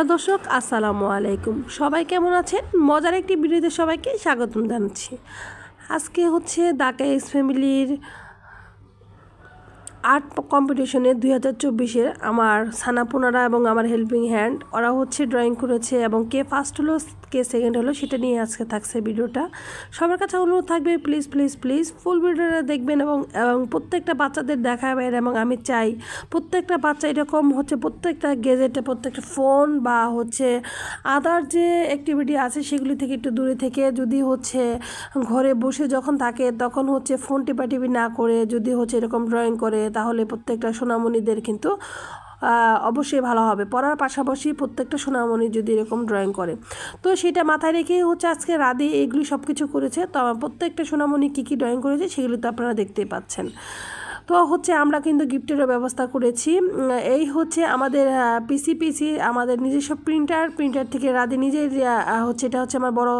Hello দর্শক, আসসালামু আলাইকুম। সবাই কেমন আছেন? মজার একটি ভিডিওতে সবাইকে স্বাগতম জানাচ্ছি। আজকে হচ্ছে দ্য এস ফ্যামিলির আর্ট কম্পিটিশনে 2024-এর আমার সানাপুনারা এবং আমার হেল্পিং হ্যান্ড ওরা হচ্ছে ড্রয়িং করেছে এবং কে ফার্স্ট হলো কে সেকেন্ড হলো সেটা নিয়ে আজকে থাকছে ভিডিওটা। সবার কাছে অনুরোধ থাকবে প্লিজ প্লিজ প্লিজ ফুল ভিডিওটা দেখবেন এবং প্রত্যেকটা বাচ্চাদের দেখাবেন। এবং আমি চাই প্রত্যেকটা বাচ্চা এরকম হচ্ছে প্রত্যেকটা গেজেটে, প্রত্যেকটা ফোন বা হচ্ছে আদার যে অ্যাক্টিভিটি আছে সেগুলি থেকে একটু দূরে থেকে যদি হচ্ছে ঘরে বসে যখন থাকে তখন হচ্ছে ফোন টিপাটিপি না করে যদি হচ্ছে এরকম ড্রয়িং করে তাহলে প্রত্যেকটা সোনামণিদের কিন্তু অবশ্যই ভালো হবে। পড়ার পাশাপাশি প্রত্যেকটা সোনামণি যদি এরকম ড্রয়িং করে, তো সেটা মাথায় রেখেই হচ্ছে আজকে রাধে এইগুলি সব কিছু করেছে। তো আমার প্রত্যেকটা সোনামণি কী কী ড্রয়িং করেছে সেগুলি তো আপনারা দেখতেই পাচ্ছেন। তো হচ্ছে আমরা কিন্তু গিফটেরও ব্যবস্থা করেছি। এই হচ্ছে আমাদের পিসি আমাদের নিজস্ব প্রিন্টার থেকে রাধে নিজের হচ্ছে, এটা হচ্ছে আমার বড়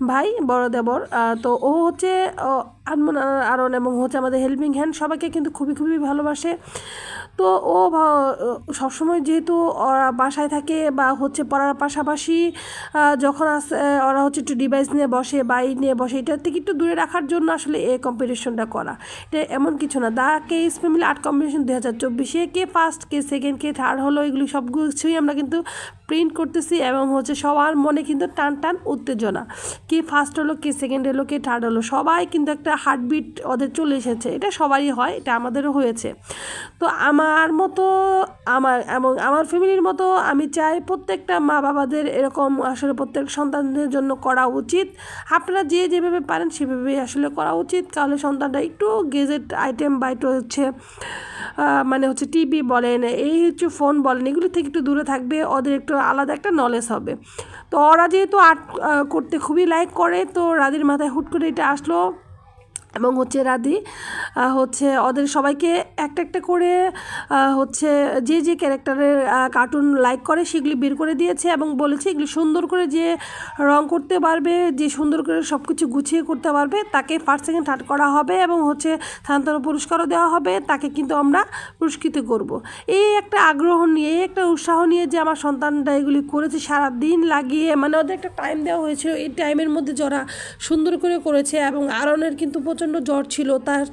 ভাই, বড় দেবর। তো ও হচ্ছে আনমন আরন এবং হচ্ছে আমাদের হেল্পিং হ্যান্ড সবাইকে কিন্তু খুবই খুবই ভালোবাসে। তো ও সবসময় যেহেতু ওরা বাসায় থাকে বা হচ্ছে পড়ার পাশাপাশি যখন ওরা হচ্ছে একটু ডিভাইস নিয়ে বসে, বাইক নিয়ে বসে, এটার থেকে একটু দূরে রাখার জন্য আসলে এই কম্পিটিশনটা করা। এটা এমন কিছু না। The case family art competition 2024-এ কে ফার্স্ট, কে সেকেন্ড, কে থার্ড হলো, এগুলি সব কিছুই আমরা কিন্তু প্রিন্ট করতেছি এবং হচ্ছে সবার মনে কিন্তু টান টান উত্তেজনা। কে ফার্স্ট হলো, কে সেকেন্ড হলো, কে থার্ড হলো, সবাই কিন্তু একটা হার্টবিট ওদের চলে এসেছে। এটা সবারই হয়, এটা আমাদেরও হয়েছে। তো আমার মতো এবং আমার ফ্যামিলির মতো আমি চাই প্রত্যেকটা মা বাবাদের এরকম আসলে প্রত্যেক সন্তানদের জন্য করা উচিত। আপনারা যেভাবে পারেন সেভাবেই আসলে করা উচিত। তাহলে সন্তানটা একটু গেজেট আইটেম বা একটু হচ্ছে মানে হচ্ছে টিভি বলেন, এই হচ্ছে ফোন বলেন, এগুলি থেকে একটু দূরে থাকবে, ওদের একটু আলাদা একটা নলেজ হবে। তো ওরা যেহেতু আর্ট করতে খুবই লাইক করে, তো রাধির মাথায় হুট করে এটা আসলো এবং হচ্ছে রাধি হচ্ছে ওদের সবাইকে একটা একটা করে হচ্ছে যে ক্যারেক্টারের কার্টুন লাইক করে সেগুলি বের করে দিয়েছে এবং বলেছে এগুলি সুন্দর করে যে রং করতে পারবে, যে সুন্দর করে সব কিছু গুছিয়ে করতে পারবে তাকে ফার্স্ট সেকেন্ড থার্ড করা হবে এবং হচ্ছে সান্ত্বনা পুরস্কারও দেওয়া হবে, তাকে কিন্তু আমরা পুরস্কৃত করব। এই একটা আগ্রহ নিয়ে, এই একটা উৎসাহ নিয়ে যে আমার সন্তানরা এগুলি করেছে সারা দিন লাগিয়ে, মানে ওদের একটা টাইম দেওয়া হয়েছিল, এই টাইমের মধ্যে যারা সুন্দর করে করেছে। এবং আরনের কিন্তু প্রচণ্ড জ্বর ছিল, তার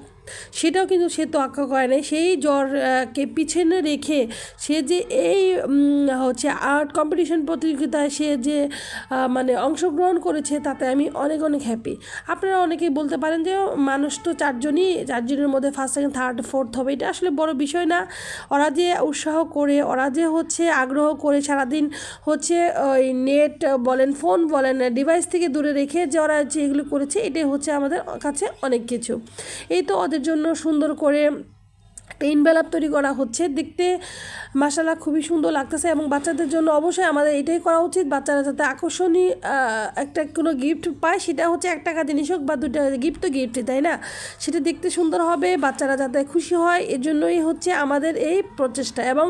সেটাও কিন্তু সে তোয়াক্কা করে নাই। সেই জ্বরকে পিছনে রেখে সে যে এই হচ্ছে আর্ট কম্পিটিশন প্রতিযোগিতায় সে যে মানে অংশগ্রহণ করেছে তাতে আমি অনেক অনেক হ্যাপি। আপনারা অনেকেই বলতে পারেন যে মানুষ তো চারজনের মধ্যে ফার্স্ট সেকেন্ড থার্ড ফোর্থ হবে, এটা আসলে বড় বিষয় না। ওরা যে উৎসাহ করে, ওরা যে হচ্ছে আগ্রহ করে সারাদিন হচ্ছে ওই নেট বলেন, ফোন বলেন, ডিভাইস থেকে দূরে রেখে যে ওরা যে এগুলো করেছে, এটাই হচ্ছে আমাদের কাছে অনেক কিছু। এই তো ওদের জন্য সুন্দর করে ইনভেলপ তৈরি করা হচ্ছে, দেখতে মাশাআল্লাহ খুবই সুন্দর লাগতেছে। এবং বাচ্চাদের জন্য অবশ্যই আমাদের এটাই করা উচিত, বাচ্চারা যাতে আকর্ষণীয় একটা কোনো গিফট পায়, সেটা হচ্ছে 1 টাকা জিনিস হোক বা 2 টাকা, গিফট তো গিফটই, তাই না? সেটা দেখতে সুন্দর হবে, বাচ্চারা যাতে খুশি হয়, এর জন্যই হচ্ছে আমাদের এই প্রচেষ্টা। এবং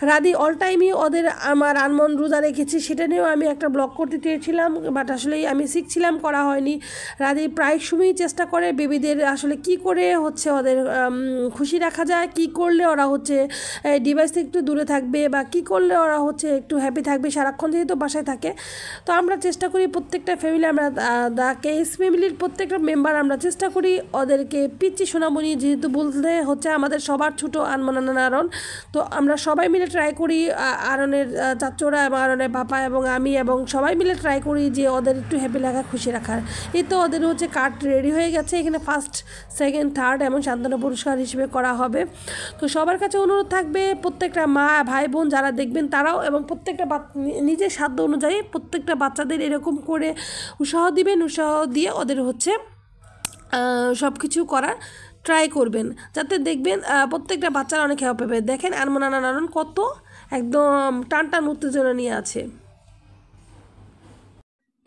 রাধি অল টাইমই ওদের আমার আনমন রোজা রেখেছি, সেটা নিয়েও আমি একটা ব্লগ করতে চেয়েছিলাম, বাট আসলেই আমি শিখছিলাম, করা হয়নি। রাধি প্রায় সময়ই চেষ্টা করে বেবিদের আসলে কি করে হচ্ছে ওদের খুশি রাখা যায়, কি করলে ওরা হচ্ছে ডিভাইস থেকে একটু দূরে থাকবে বা কি করলে ওরা হচ্ছে একটু হ্যাপি থাকবে সারাক্ষণ যেহেতু বাসায় থাকে। তো আমরা চেষ্টা করি প্রত্যেকটা ফ্যামিলি, আমরা দ্য কেস ফ্যামিলির প্রত্যেকটা মেম্বার আমরা চেষ্টা করি ওদেরকে পিচ্চি সোনামণি যেহেতু বলতে হচ্ছে আমাদের সবার ছোটো আনমনান আরন, তো আমরা সবাই মিলে ট্রাই করি, আরনের চাচুরা এবং আরনের পাপা এবং আমি এবং সবাই মিলে ট্রাই করি যে ওদের একটু হ্যাপি লাগা, খুশি রাখার। এই তো ওদের হচ্ছে কার্ড রেডি হয়ে গেছে, এখানে ফার্স্ট সেকেন্ড থার্ড এবং সান্ত্বনা পুরস্কার হিসেবে করা হবে। তো সবার কাছে অনুরোধ থাকবে প্রত্যেকটা মা ভাই বোন যারা দেখবেন তারাও এবং প্রত্যেকটা নিজের সাধ্য অনুযায়ী প্রত্যেকটা বাচ্চাদের এরকম করে উৎসাহ দিবেন, উৎসাহ দিয়ে ওদের হচ্ছে সব কিছু করার ট্রাই করবেন, যাতে দেখবেন প্রত্যেকটা বাচ্চারা অনেক হ্যাপি পাবে। দেখেন আনমনান আনন কত একদম টান টান উত্তেজনা নিয়ে আছে।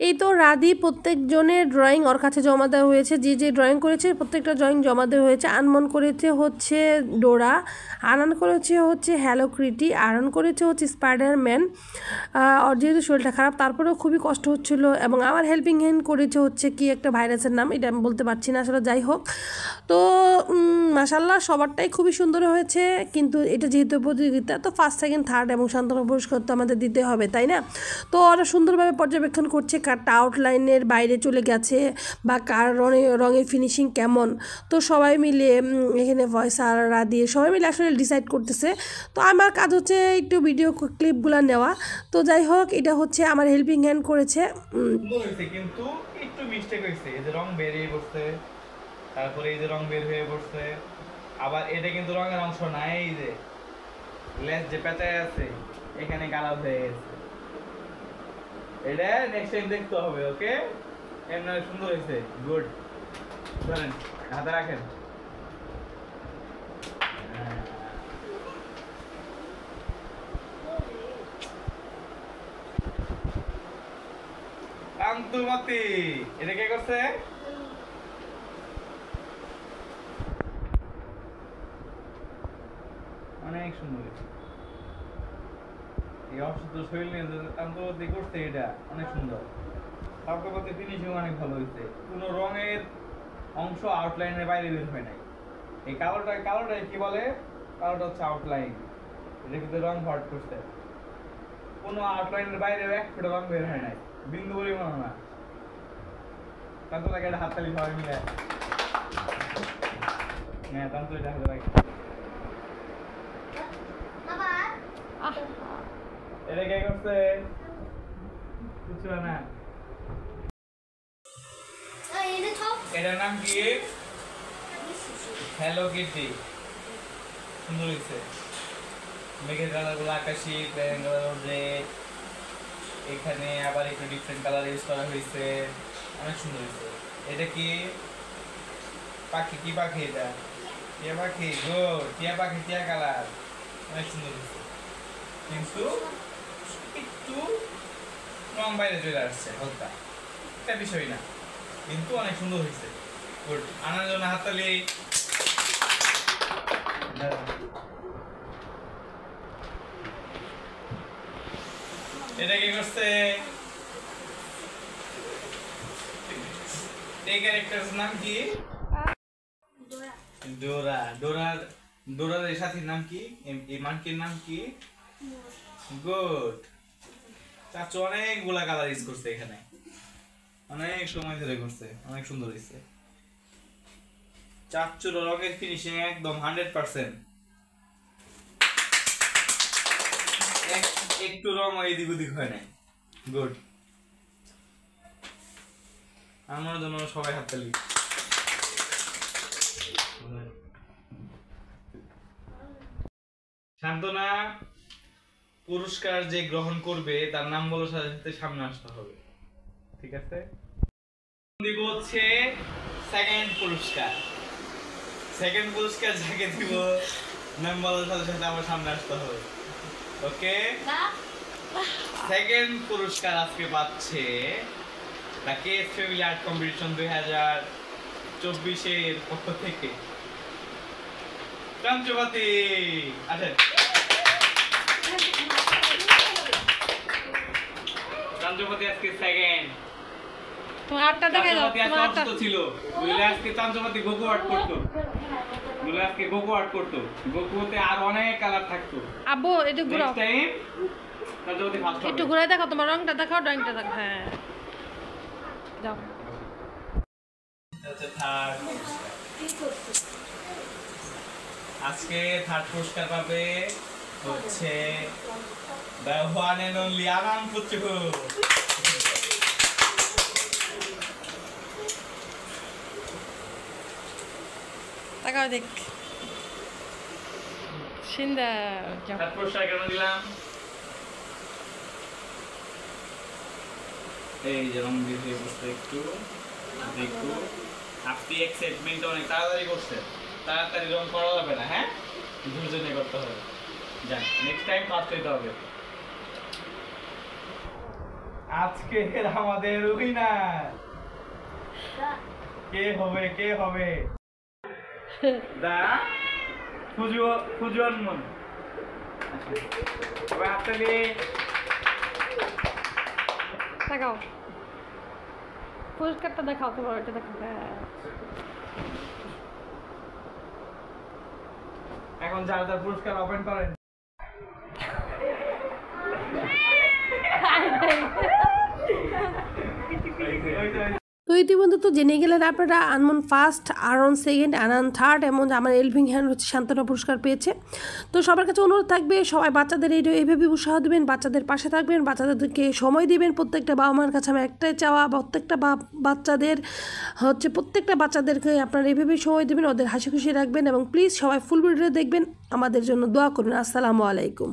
এই তো রাধি প্রত্যেকজনের ড্রয়িং ওর কাছে জমা দেওয়া হয়েছে, যে যে ড্রয়িং করেছে প্রত্যেকটা ড্রয়িং জমা দেওয়া হয়েছে। আনমন করেছে হচ্ছে ডোরা, আনান করেছে হচ্ছে হ্যালো ক্রিটি, আরন করেছে হচ্ছে স্পাইডারম্যান। ওর যেহেতু শরীরটা খারাপ তারপরেও খুবই কষ্ট হচ্ছিলো। এবং আমার হেল্পিং হ্যান্ড করেছে হচ্ছে কি একটা ভাইরাসের নাম, এটা আমি বলতে পারছি না আসলে, যাই হোক। তো মাশাল্লাহ সবারটাই খুবই সুন্দর হয়েছে, কিন্তু এটা যেহেতু প্রতিযোগিতা তো ফার্স্ট সেকেন্ড থার্ড এবং সান্ত্বনা পুরস্কার তো আমাদের দিতে হবে, তাই না? তো ওরা সুন্দরভাবে পর্যবেক্ষণ করছে কারটা আউটলাইনের বাইরে চলে গেছে বা কার রঙের ফিনিশিং কেমন। তো সবাই মিলে এখানে ভয়েস আররা দিয়ে সবাই মিলে আসলে ডিসাইড করতেছে। তো আমার কাজ হচ্ছে একটু ভিডিও ক্লিপগুলো নেওয়া। তো যাই হোক, এটা হচ্ছে আমার হেল্পিং হ্যান্ড করেছে। কিন্তু একটু মিস্টেক হয়েছে, এই যে রং বেরিয়ে পড়ছে, তারপরে এই যে রং বের হয়ে পড়ছে, আবার এটা কিন্তু রঙের অংশ নাই, এই যে লেস যে পেঁচায় আছে এখানে কালার হয়ে গেছে। এটা নেক্সট টাইম দেখতে হবে, ওকে? এমন সুন্দর হয়েছে, গুড। ধরেন হাতে রাখেন। কান্তুমতি, এটা কে করছে? অনেক সুন্দর। এই অসুস্থ শরীর নিয়ে কান্তুমতি করছে, এটা অনেক সুন্দর। কান্তুমতি ফিনিশিং অনেক ভালো হয়েছে, কোনো রঙের অংশ আউটলাইনের বাইরে বের হয় নাই। এই কালোটা কি বলে? কালোটা হচ্ছে আউটলাইন, এটা কিন্তু রং ভট করছে, কোনো আউটলাইনের বাইরে এক ফোঁটা রং বের হয় নাই, বিন্দু পরিমাণ না। কান্তু লাগে এটা হাততালি সবাই মিলে। হ্যাঁ, কান্তু এটা হাতে লাগে। এটা কে করছে? কিছু না। এটার নাম কি? Hello Kitty. সুন্দর হয়েছে। মেঘের কালার গুলো আকাশি, প্লেন কালার রেড, এখানে আবার একটু ডিফারেন্ট কালার ইউজ করা হয়েছে, অনেক সুন্দর হয়েছে। এটা কি পাখি? কি পাখি এটা? টিয়া পাখি। গুড, টিয়া পাখি, টিয়া কালার, অনেক সুন্দর হয়েছে। কিন্তু একটু রং বাইরে চলে আসছে হালকা, এটা বিষয় না, কিন্তু অনেক সুন্দর হয়েছে। গুড, আনার জন্য হাততালি। এটা কি করছে? এই ক্যারেক্টারের নাম কি? ডোরা। ডোরার এই সাথীর নাম কি? এই মানকির নাম কি? গুড। চাচু অনেকগুলা কালার ইউজ করছে এখানে, অনেক সময় ধরে করছে, অনেক সুন্দর হয়েছে। চাচুর রঙের ফিনিশিং একদম 100%। একটু রং এদিক ওদিক হয় নাই। গুড, আমার জন্য সবাই হাততালি। শান্তনা পুরস্কার যে গ্রহণ করবে তার নাম বলার সাথে সাথে সামনে আসতে হবে, ঠিক আছে? দিব হচ্ছে সেকেন্ড পুরস্কার। সেকেন্ড পুরস্কার যাকে দিব নাম বলার সাথে সাথে আমার সামনে আসতে হবে, ওকে? সেকেন্ড পুরস্কার আজকে পাচ্ছে the case family art competition 2024 পক্ষ থেকে কাঞ্চুমতি। আচ্ছা, কাঞ্চুমতি আজকে সেকেন্ড। তোমার আটটা দেখাই দাও, তোমার আটটা ছিল। বুঝলে আজকে কাঞ্চুমতি গোকু আর্ট করতো, বুঝলে আজকে গোকু আর্ট করতো, গোকুতে আর অনেক কালার থাকতো। আব্বু একটু ঘুরাও, নেক্সট টাইম কাঞ্চুমতি ফার্স্ট হবে। একটু ঘুরে দেখাও, তোমার রংটা দেখাও, ড্রয়িংটা দেখাও। হ্যাঁ যাও। আচ্ছা, থার্ড আজকে থার্ড পুরস্কার পাবে হচ্ছে দ্য ওয়ান এন্ড অনলি আনান পুচু। তাকাও দেখ, সুন্দর। থার্ড পুরস্কার কেন দিলাম? এই যে রং দিয়ে বসতে একটু দেখো, আপনি এক্সাইটমেন্ট অনেক তাড়াতাড়ি করছেন, তাড়াতাড়ি রং করা যাবে না, হ্যাঁ, ধৈর্য নিয়ে করতে হবে। যান, নেক্সট টাইম ফার্স্ট হইতে হবে। আজকে আমাদের উইনার কে হবে দা ফুজন মন তবে আপনি দেখাও পুরস্কারটা দেখাও তোমার ওটা দেখাও এখন যারা পুরস্কার ওপেন করেন তো ইতিমধ্যে তো জেনে গেলেন আপনারা আনমন ফার্স্ট, আরন সেকেন্ড, আনান থার্ড এবং আমার এলভিং হ্যান্ড হচ্ছে সান্ত্বনা পুরস্কার পেয়েছে। তো সবার কাছে অনুরোধ থাকবে সবাই বাচ্চাদের এইভাবে উৎসাহ দেবেন, বাচ্চাদের পাশে থাকবেন, বাচ্চাদেরকে সময় দিবেন। প্রত্যেকটা বাবা মার কাছে আমার একটাই চাওয়া, প্রত্যেকটা বাচ্চাদেরকে আপনারা এইভাবে সময় দেবেন, ওদের হাসি খুশি রাখবেন এবং প্লিজ সবাই ফুল ভিডিও দেখবেন, আমাদের জন্য দোয়া করুন। আসসালামু আলাইকুম।